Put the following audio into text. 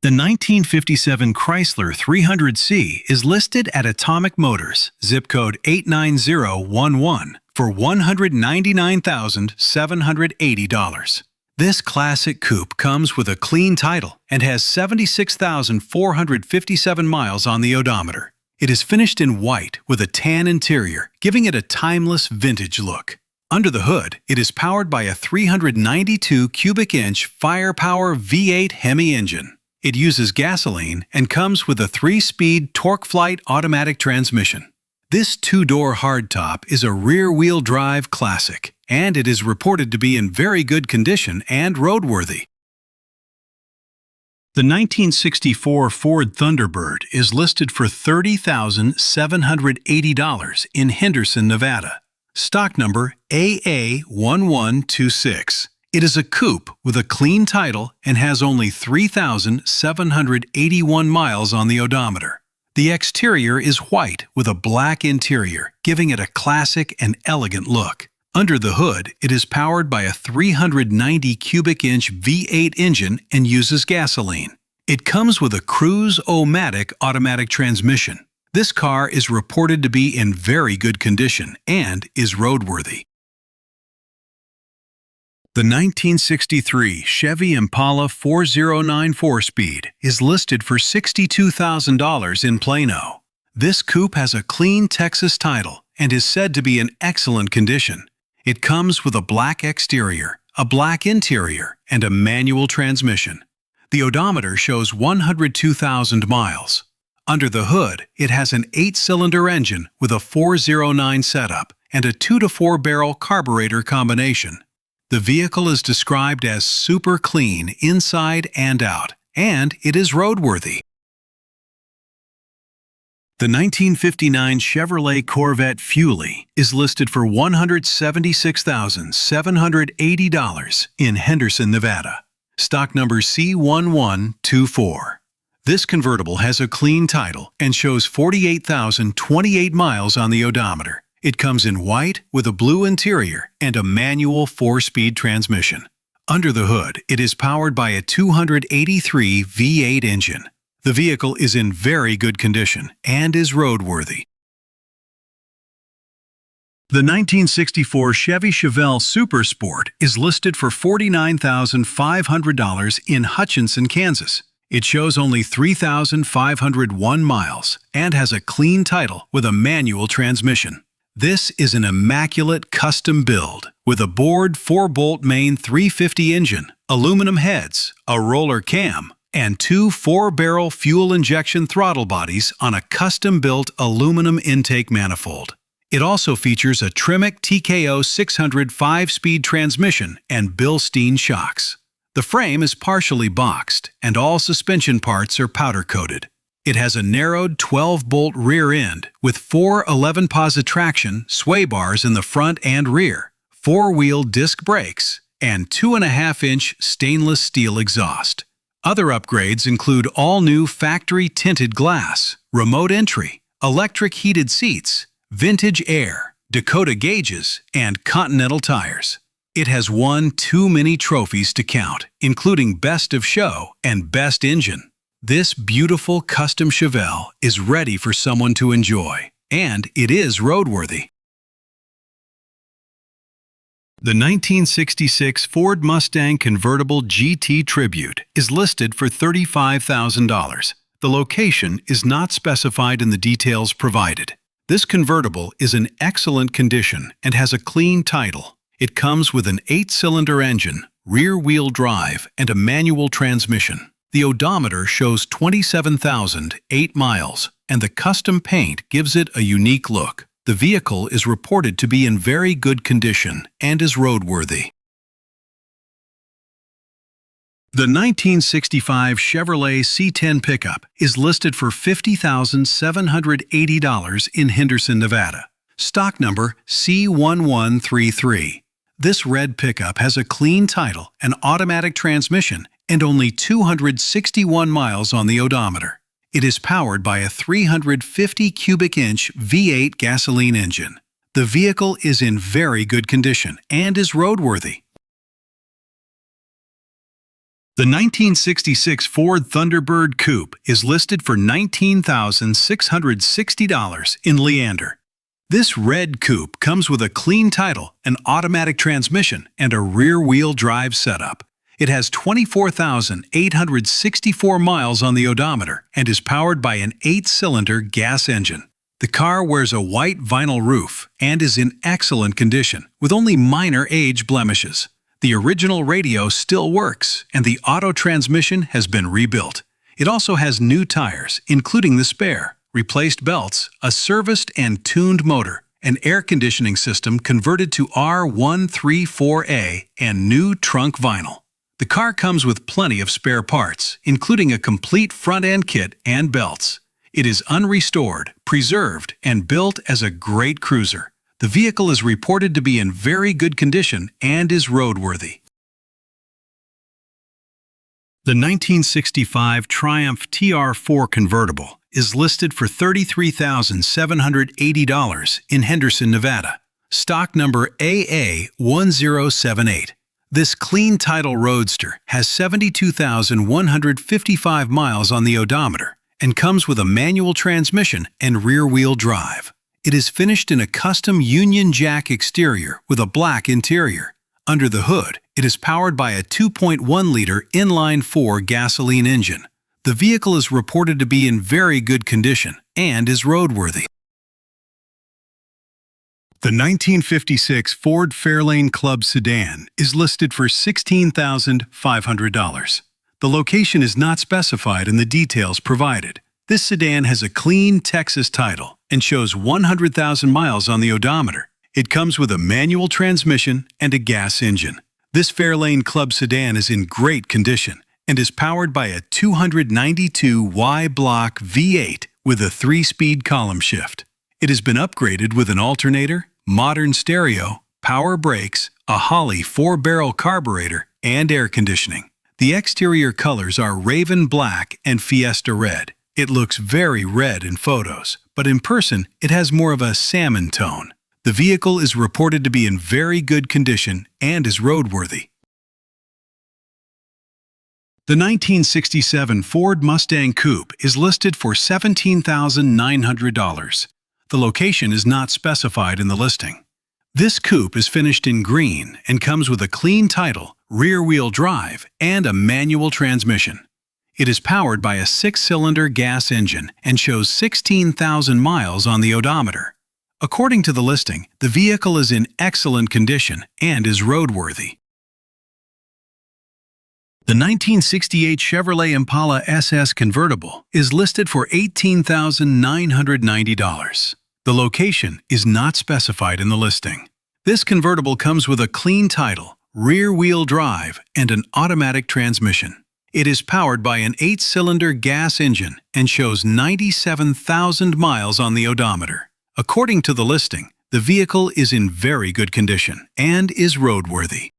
The 1957 Chrysler 300C is listed at Atomic Motors, zip code 89011, for $199,780. This classic coupe comes with a clean title and has 76,457 miles on the odometer. It is finished in white with a tan interior, giving it a timeless vintage look. Under the hood, it is powered by a 392 cubic inch firepower V8 Hemi engine. It uses gasoline and comes with a 3-speed TorqueFlite automatic transmission. This two-door hardtop is a rear-wheel drive classic, and it is reported to be in very good condition and roadworthy. The 1964 Ford Thunderbird is listed for $30,780 in Henderson, Nevada. Stock number AA1126. It is a coupe with a clean title and has only 3,781 miles on the odometer. The exterior is white with a black interior, giving it a classic and elegant look. Under the hood, it is powered by a 390 cubic inch V8 engine and uses gasoline. It comes with a Cruise-O-Matic automatic transmission. This car is reported to be in very good condition and is roadworthy. The 1963 Chevy Impala 4009 4-speed is listed for $62,000 in Plano. This coupe has a clean Texas title and is said to be in excellent condition. It comes with a black exterior, a black interior, and a manual transmission. The odometer shows 102,000 miles. Under the hood, it has an 8-cylinder engine with a 409 setup and a 2-to-4 barrel carburetor combination. The vehicle is described as super clean inside and out, and it is roadworthy. The 1959 Chevrolet Corvette Fuelie is listed for $176,780 in Henderson, Nevada. Stock number C1124. This convertible has a clean title and shows 48,028 miles on the odometer. It comes in white with a blue interior and a manual 4-speed transmission. Under the hood, it is powered by a 283 V8 engine. The vehicle is in very good condition and is roadworthy. The 1964 Chevy Chevelle Super Sport is listed for $49,500 in Hutchinson, Kansas. It shows only 3,501 miles and has a clean title with a manual transmission. This is an immaculate custom build with a bored 4-bolt main 350 engine, aluminum heads, a roller cam, and 2 4-barrel fuel injection throttle bodies on a custom-built aluminum intake manifold. It also features a Tremec TKO 600 5-speed transmission and Bilstein shocks. The frame is partially boxed, and all suspension parts are powder-coated. It has a narrowed 12-bolt rear end with 4 11-posit traction sway bars in the front and rear, 4-wheel disc brakes, and 2.5-inch stainless steel exhaust. Other upgrades include all-new factory tinted glass, remote entry, electric heated seats, vintage air, Dakota gauges, and Continental tires. It has won too many trophies to count, including Best of Show and Best Engine. This beautiful custom Chevelle is ready for someone to enjoy, and it is roadworthy. The 1966 Ford Mustang Convertible GT Tribute is listed for $35,000. The location is not specified in the details provided. This convertible is in excellent condition and has a clean title. It comes with an 8-cylinder engine, rear-wheel drive, and a manual transmission. The odometer shows 27,008 miles, and the custom paint gives it a unique look. The vehicle is reported to be in very good condition and is roadworthy. The 1965 Chevrolet C10 pickup is listed for $50,780 in Henderson, Nevada. Stock number C1133. This red pickup has a clean title, an automatic transmission, and only 261 miles on the odometer. It is powered by a 350 cubic inch V8 gasoline engine. The vehicle is in very good condition and is roadworthy. The 1966 Ford Thunderbird Coupe is listed for $19,660 in Leander. This red coupe comes with a clean title, an automatic transmission, and a rear-wheel drive setup. It has 24,864 miles on the odometer and is powered by an 8-cylinder gas engine. The car wears a white vinyl roof and is in excellent condition, with only minor age blemishes. The original radio still works, and the auto transmission has been rebuilt. It also has new tires, including the spare, replaced belts, a serviced and tuned motor, an air conditioning system converted to R134A, and new trunk vinyl. The car comes with plenty of spare parts, including a complete front-end kit and belts. It is unrestored, preserved, and built as a great cruiser. The vehicle is reported to be in very good condition and is roadworthy. The 1965 Triumph TR4 convertible is listed for $33,780 in Henderson, Nevada. Stock number AA1078. This clean title roadster has 72,155 miles on the odometer and comes with a manual transmission and rear-wheel drive. It is finished in a custom Union Jack exterior with a black interior. Under the hood, it is powered by a 2.1-liter inline-4 gasoline engine. The vehicle is reported to be in very good condition and is roadworthy. The 1956 Ford Fairlane Club sedan is listed for $16,500. The location is not specified in the details provided. This sedan has a clean Texas title and shows 100,000 miles on the odometer. It comes with a manual transmission and a gas engine. This Fairlane Club sedan is in great condition and is powered by a 292 Y-block V8 with a 3-speed column shift. It has been upgraded with an alternator, modern stereo, power brakes, a Holley 4-barrel carburetor, and air conditioning. The exterior colors are Raven Black and Fiesta Red. It looks very red in photos, but in person it has more of a salmon tone. The vehicle is reported to be in very good condition and is roadworthy. The 1967 Ford Mustang Coupe is listed for $17,900. The location is not specified in the listing. This coupe is finished in green and comes with a clean title, rear-wheel drive, and a manual transmission. It is powered by a 6-cylinder gas engine and shows 16,000 miles on the odometer. According to the listing, the vehicle is in excellent condition and is roadworthy. The 1968 Chevrolet Impala SS convertible is listed for $18,990. The location is not specified in the listing. This convertible comes with a clean title, rear-wheel drive, and an automatic transmission. It is powered by an 8-cylinder gas engine and shows 97,000 miles on the odometer. According to the listing, the vehicle is in very good condition and is roadworthy.